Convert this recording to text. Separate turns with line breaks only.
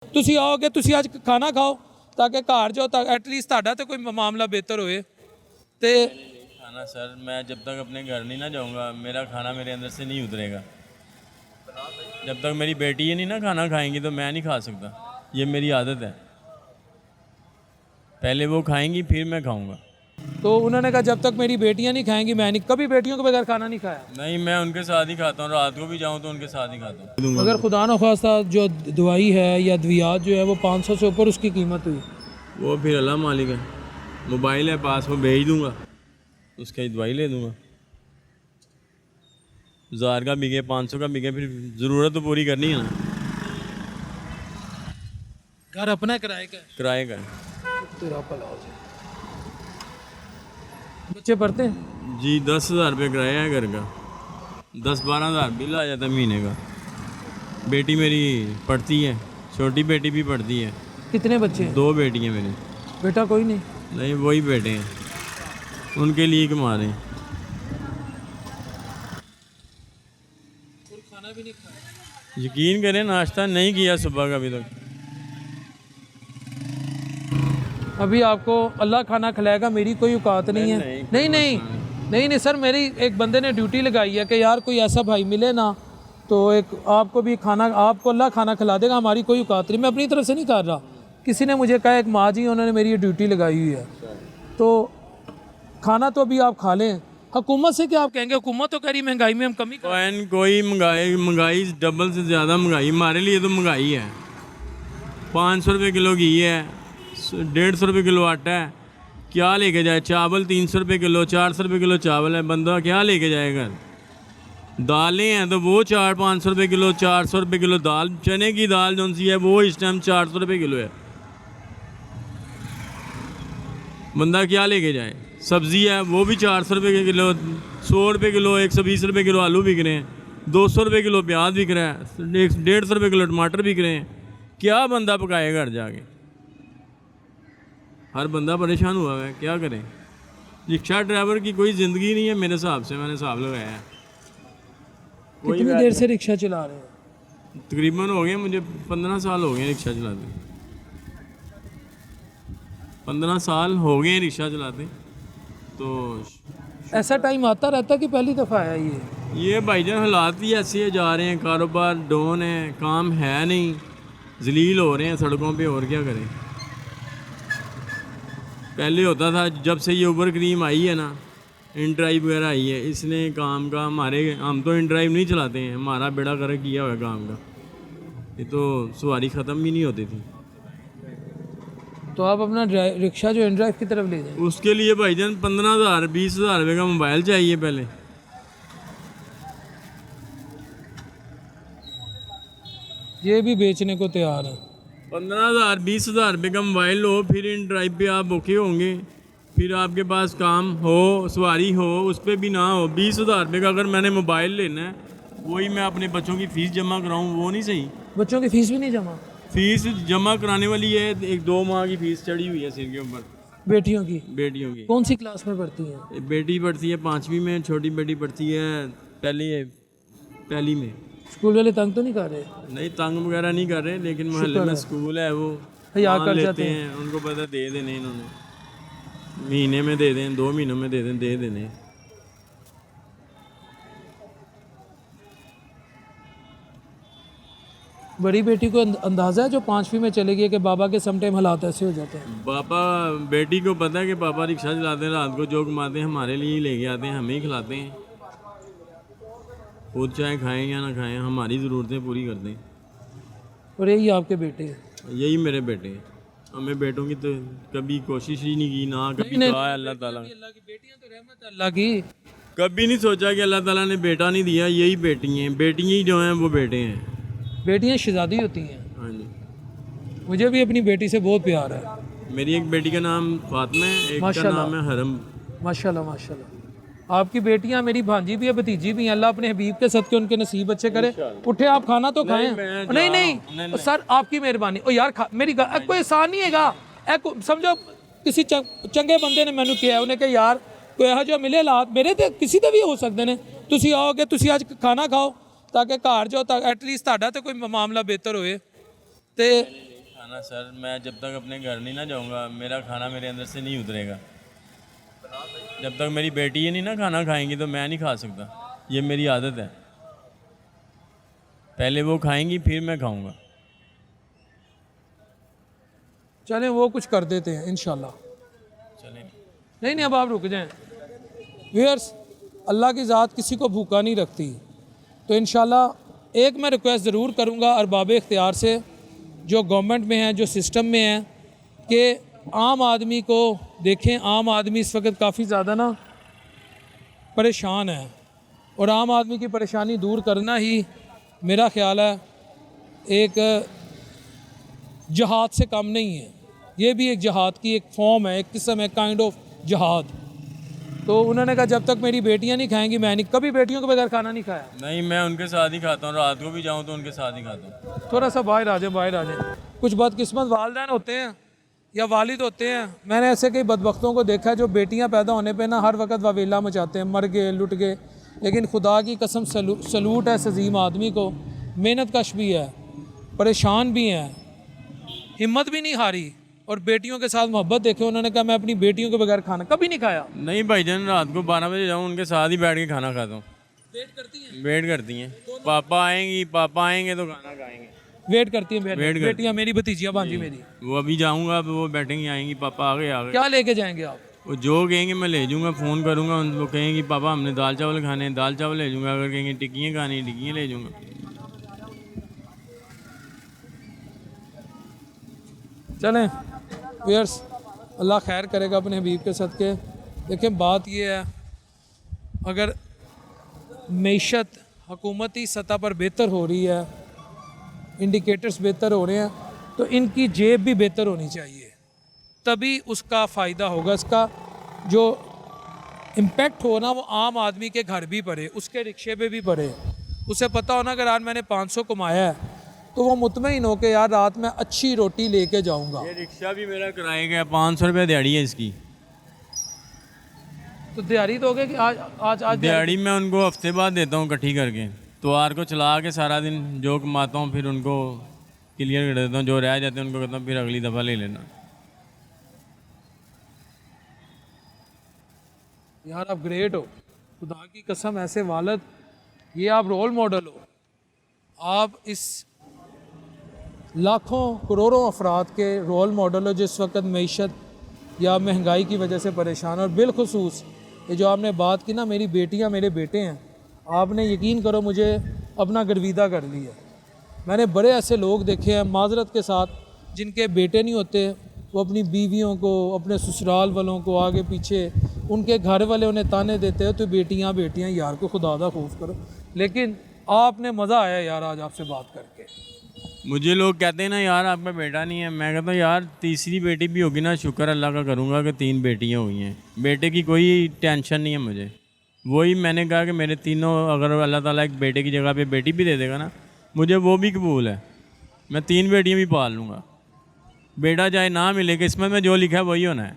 ਤੁਸੀਂ आओगे ਤੁਸੀਂ ਅੱਜ ਖਾਣਾ ਖਾਓ ਤਾਂ ਕਿ ਘਰ ਜਾਓ ਤਾਂ ਐਟਲੀਸਟ ਤੁਹਾਡਾ ਤੇ ਕੋਈ ਮਾਮਲਾ ਬਿਹਤਰ ਹੋਏ ਤੇ
खाना सर मैं जब तक अपने घर नहीं ना जाऊंगा मेरा खाना मेरे अंदर से नहीं उतरेगा। जब तक मेरी बेटी ये नहीं ना खाना खाएंगी तो मैं नहीं खा सकता। ये मेरी आदत है, पहले वो खाएंगी फिर मैं खाऊंगा।
तो उन्होंने कहा जब तक मेरी बेटियां नहीं खाएंगी मैं नहीं, कभी बेटियों के बगैर खाना नहीं खाया।
नहीं, मैं उनके साथ ही खाता हूँ, रात को भी जाऊँ तो उनके साथ ही खाता हूँ।
अगर खुदा न खास्ता जो दवाई है या अद्वियात जो है वो 500 से ऊपर उसकी कीमत हुई,
वो फिर अल्लाह मालिक है, मोबाइल है पास, वो भेज दूँगा, उसका ही दवाई ले दूँगा। 1000 का बिके 500 का बिके, फिर ज़रूरत तो पूरी करनी है ना।
घर अपना किराए का है।
किराए का है।
तेरा भला हो जाए। बच्चे पढ़ते हैं?
जी 10,000 रुपये किराया है घर का, 10-12 हज़ार बिल आ जाता है महीने का। बेटी मेरी पढ़ती है, छोटी बेटी भी पढ़ती है।
कितने बच्चे हैं?
2 बेटियाँ मेरी।
बेटा कोई नहीं?
नहीं, वही बेटे हैं, उनके लिए कमा रहे हैं।
और खाना भी नहीं खाया?
यकीन करें नाश्ता नहीं किया सुबह का अभी तक।
अभी आपको अल्लाह खाना खिलाएगा, मेरी कोई औकात नहीं है। नहीं नहीं नहीं नहीं सर, मेरी एक बंदे ने ड्यूटी लगाई है कि यार कोई ऐसा भाई मिले ना तो एक आपको भी खाना, आपको अल्लाह खाना खिला देगा, हमारी कोई औकात नहीं। मैं अपनी तरफ से नहीं कर रहा, किसी ने मुझे कहा, एक माँ जी उन्होंने मेरी ये ड्यूटी लगाई हुई है, तो खाना तो अभी आप खा लें। हुकूमत से क्या आप कहेंगे? हुकूमत तो कह रही महंगाई में हम कमी करें।
कोई महंगाई डबल से ज़्यादा महंगाई हमारे लिए तो महंगाई है। 500 रुपये किलो घी है, 150 रुपये किलो आटा है, क्या लेके जाए? चावल 300 रुपये किलो, 400 रुपये किलो चावल है, बंदा क्या लेके जाएगा? दालें हैं तो वो 400-500 रुपये किलो, 400 रुपये किलो दाल, चने की दाल जो सी है वो इस टाइम 400 रुपये किलो है। बंदा क्या लेके जाए? सब्ज़ी है वो भी 400 रुपये किलो, 100 रुपये किलो, 120 रुपये किलो आलू बिक रहे हैं, 200 रुपये किलो प्याज बिक रहा है, 150 रुपये किलो टमाटर बिक रहे हैं। क्या बंदा पकाए घर जाके? हर बंदा परेशान हुआ है, क्या करें? रिक्शा ड्राइवर की कोई ज़िंदगी नहीं है मेरे हिसाब से, मैंने हिसाब लगाया है।
कितनी देर से रिक्शा चला रहे हैं?
तकरीबन हो गए मुझे 15 साल हो गए रिक्शा चलाते, 15 साल हो गए रिक्शा चलाते। तो
ऐसा टाइम आता रहता कि पहली दफ़ा आया
ये भाईजान हालात ही ऐसे जा रहे हैं, कारोबार डाउन है, काम है नहीं, जलील हो रहे हैं सड़कों पे, और क्या करें? पहले होता था, जब से ये उबर क्रीम आई है ना, इन ड्राइव वगैरह आई है, इसने काम का हम तो इन ड्राइव नहीं चलाते हैं, हमारा बेड़ा गर्क किया हुआ है काम का। ये तो सवारी ख़त्म भी नहीं होती थी।
तो आप अपना रिक्शा जो इन ड्राइव की तरफ ले जाए,
उसके लिए भाईजान 15,000 20,000 रुपये का मोबाइल चाहिए पहले।
ये भी बेचने को तैयार है।
15,000 20,000 रुपये का मोबाइल लो, फिर इन ड्राइव पे आप ओके होंगे, फिर आपके पास काम हो, सवारी हो, उस पर भी ना हो। 20,000 रुपये का अगर मैंने मोबाइल लेना है, वही मैं अपने बच्चों की फ़ीस जमा कराऊँ, वो नहीं सही।
बच्चों की फ़ीस भी नहीं जमा?
फ़ीस जमा कराने वाली है, 1-2 माह की फ़ीस चढ़ी हुई है सिर के ऊपर।
बेटियों की?
बेटियों की।
कौन सी क्लास में पढ़ती हैं?
बेटी पढ़ती है 5वीं में, छोटी बेटी पढ़ती है पहली में।
स्कूल वाले तंग तो नहीं कर रहे?
नहीं, तंग वगैरह नहीं कर रहे, लेकिन मोहल्ले में स्कूल है, वो
हया
मान
कर
लेते
जाते
हैं। उनको पता दे देने, इन्होंने महीने में दे दें, 2 महीनों में दे देने।
बड़ी बेटी को अंदाज़ा है जो 5वीं में चले गई कि बाबा के सम टाइम हालात ऐसे हो जाते हैं?
पापा, बेटी को पता है कि पापा रिक्शा चलाते हैं, रात को जो कमाते हैं हमारे लिए ही लेके आते हैं, हमें ही खिलाते हैं। खुद चाहे खाएं या ना खाएं, हमारी ज़रूरतें पूरी करते हैं।
और यही आपके बेटे हैं?
यही मेरे बेटे हैं। हमें बेटों की तो कभी कोशिश ही नहीं की, ना कभी कहा है अल्लाह ताला।
अल्लाह की बेटियां तो रहमत अल्लाह की।
कभी नहीं सोचा कि अल्लाह ताला ने बेटा नहीं दिया, यही बेटी हैं। बेटियाँ ही जो हैं वो बेटे हैं।
बेटियां शहजादी होती हैं।
हाँ जी।
मुझे भी अपनी बेटी से बहुत प्यार है।
मेरी एक बेटी का नाम फातिमा है, एक का नाम है हरम।
माशाल्लाह माशाल्लाह। आपकी बेटियां मेरी भांजी भी है, भतीजी भी हैं। अल्लाह अपने हबीब के सदके उनके नसीब अच्छे करे। उठे आप खाना तो खाएं। नहीं नहीं सर, आपकी मेहरबानी। ओ यार मेरी कोई एहसान नहीं हैगा। समझो किसी चंगे बंदे ने मैनू किया, उन्हें कहा यार कोई ਇਹੋ ਜਿਹਾ ਮਿਲੇ ਹਾਲਾਤ, ਮੇਰੇ ਤੇ ਕਿਸੇ ਦੇ ਵੀ ਹੋ ਸਕਦੇ ਨੇ, ਤੁਸੀਂ आओगे ਤੁਸੀਂ ਅੱਜ ਖਾਣਾ ਖਾਓ ਤਾਂ ਕਿ ਘਰ ਜਾਓ ਤਾਂ ਐਟਲੀਸਟ ਤੁਹਾਡਾ ਤੇ ਕੋਈ ਮਾਮਲਾ ਬਿਹਤਰ ਹੋਏ। ਤੇ
खाना सर, मैं जब तक अपने घर नहीं ना जाऊंगा मेरा खाना मेरे अंदर से नहीं उतरेगा। जब तक मेरी बेटी ये नहीं ना खाना खाएंगी तो मैं नहीं खा सकता। ये मेरी आदत है, पहले वो खाएंगी फिर मैं खाऊंगा।
चलें वो कुछ कर देते हैं इंशाल्लाह।
चलें।
नहीं अब आप रुक जाएं। व्यूअर्स, अल्लाह की ज़ात किसी को भूखा नहीं रखती, तो इंशाल्लाह एक मैं रिक्वेस्ट ज़रूर करूँगा अरबाब इख्तियार से, जो गवर्नमेंट में हैं, जो सिस्टम में हैं, कि आम आदमी को देखें। आम आदमी इस वक्त काफ़ी ज़्यादा ना परेशान है, और आम आदमी की परेशानी दूर करना ही मेरा ख्याल है एक जहाद से कम नहीं है। ये भी एक जहाद की एक फॉर्म है, एक किस्म है, काइंड ऑफ जहाद। तो उन्होंने कहा जब तक मेरी बेटियां नहीं खाएंगी मैं नहीं, कभी बेटियों के बगैर खाना नहीं खाया।
नहीं, मैं उनके साथ ही खाता हूँ, रात को भी जाऊँ तो उनके साथ ही खाता हूँ।
थोड़ा सा बाहर आ जाए। कुछ बदकिस्मत वालिदैन होते हैं या वालिद होते हैं, मैंने ऐसे कई बदबख्तों को देखा है जो बेटियां पैदा होने पे ना हर वक्त वावेला मचाते हैं, मर गए, लुट गए। लेकिन खुदा की कसम सलूट है इस अजीम आदमी को, मेहनत कश भी है, परेशान भी है, हिम्मत भी नहीं हारी, और बेटियों के साथ मोहब्बत देखे। उन्होंने कहा मैं अपनी बेटियों के बगैर खाना कभी नहीं खाया।
नहीं भाईजान, रात को 12 बजे जाऊँ उनके साथ ही बैठ के खाना खाता हूँ।
वेट करती हैं?
वेट करती हैं, पापा आएंगे तो खाना खाएंगे।
वेट करती हैं बेटियां, मेरी भतीजियां भांजी मेरी।
वो अभी जाऊँगा, अब वो बैठेंगी, आएंगी, पापा आ गए।
क्या लेके जाएंगे आप?
वो जो कहेंगे मैं ले जाऊँगा, फ़ोन करूँगा उनको, कहेंगे पापा हमने दाल चावल खाने हैं, दाल चावल ले जाऊँगा। अगर कहेंगे टिक्कियाँ खानी, टिक्कियाँ ले जाऊँगा।
चलें व्यूअर्स, अल्लाह खैर करेगा अपने हबीब के सदके। देखें बात ये है, अगर मईशत हुकूमती सतह पर बेहतर हो रही है, इंडिकेटर्स बेहतर हो रहे हैं, तो इनकी जेब भी बेहतर होनी चाहिए, तभी उसका फ़ायदा होगा। इसका जो इम्पेक्ट हो ना वो आम आदमी के घर भी पड़े, उसके रिक्शे पे भी पड़े। उसे पता हो ना अगर आज मैंने 500 कमाया है तो वो मुतमईन हो के यार रात में अच्छी रोटी लेके जाऊंगा।
ये रिक्शा भी मेरा किराए का 500 रुपये दिहाड़ी है इसकी।
तो दिहाड़ी तो हो गई कि आज
दिहाड़ी मैं उनको हफ्ते बाद देता हूँ इकट्ठी करके, त्योहार को चला के सारा दिन जो कमाता हूँ फिर उनको क्लियर कर देता हूँ, जो रह जाते हैं उनको कहता हूँ फिर अगली दफ़ा ले लेना।
यार आप ग्रेट हो, खुदा की कसम, ऐसे वालिद, ये आप रोल मॉडल हो। आप इस लाखों करोड़ों अफराद के रोल मॉडल हो जिस वक्त मईशत या महंगाई की वजह से परेशान। और बिलखसूस ये जो आपने बात की ना, मेरी बेटियां मेरे बेटे हैं, आपने यकीन करो मुझे अपना गर्विदा कर लिया। मैंने बड़े ऐसे लोग देखे हैं माजरत के साथ जिनके बेटे नहीं होते, वो अपनी बीवियों को, अपने ससुराल वालों को, आगे पीछे उनके घर वाले उन्हें ताने देते हो तो बेटियां बेटियां, यार को खुदा दा खौफ करो। लेकिन आपने मज़ा आया यार आज आपसे बात करके।
मुझे लोग कहते हैं ना यार आपका बेटा नहीं है, मैं कहता हूँ यार तीसरी बेटी भी होगी ना, शुक्र अल्लाह का करूँगा कि 3 बेटियाँ हुई हैं। बेटे की कोई टेंशन नहीं है मुझे। वही मैंने कहा कि मेरे तीनों, अगर अल्लाह ताला एक बेटे की जगह पे बेटी भी दे देगा ना, मुझे वो भी कबूल है। मैं 3 बेटियाँ भी पाल लूँगा। बेटा चाहे ना मिले, किस्मत में जो लिखा है वही होना है।